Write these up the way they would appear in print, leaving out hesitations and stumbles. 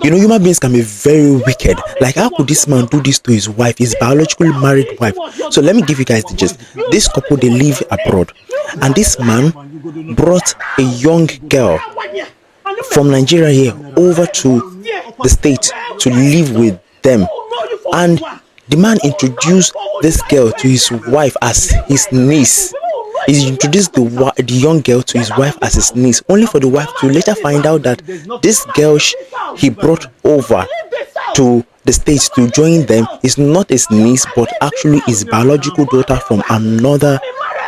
You know, human beings can be very wicked. Like, how could this man do this to his wife, his biologically married wife? So let me give you guys the gist. This couple, they live abroad, and this man brought a young girl from Nigeria here over to the States to live with them. And the man introduced this girl to his wife as his niece. He introduced the young girl to his wife as his niece, only for the wife to later find out that this girl he brought over to the States to join them is not his niece, but actually his biological daughter from another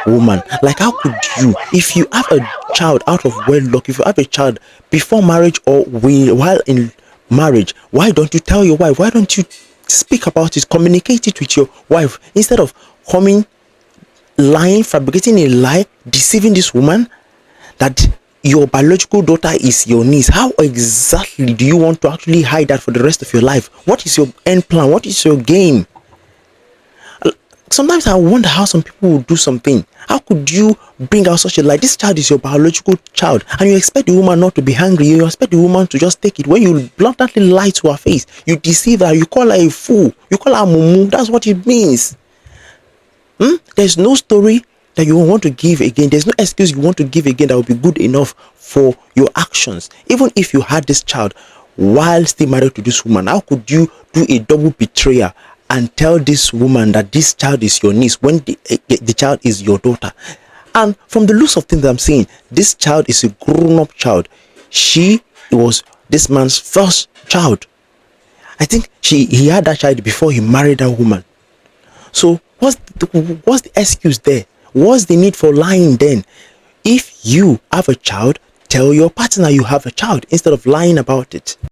woman. Like, how could you, if you have a child out of wedlock, if you have a child before marriage or while in marriage, why don't you tell your wife? Why don't you speak about it, communicate it with your wife, instead of coming, lying, fabricating a lie, deceiving this woman that your biological daughter is your niece? How exactly do you want to actually hide that for the rest of your life? What is your end plan? What is your game? Sometimes I wonder how some people will do something. How could you bring out such a lie? This child is your biological child, and you expect the woman not to be angry. You expect the woman to just take it. When you bluntly lie to her face, you deceive her, you call her a fool, you call her mumu. That's what it means. There's no story that you want to give again. There's no excuse you want to give again that will be good enough for your actions. Even if you had this child while still married to this woman, how could you do a double betrayal and tell this woman that this child is your niece when the child is your daughter? And from the looks of things that I'm seeing, this child is a grown-up child. She was this man's first child. I think he had that child before he married that woman. So what's the excuse there? What's the need for lying then? If you have a child, tell your partner you have a child instead of lying about it.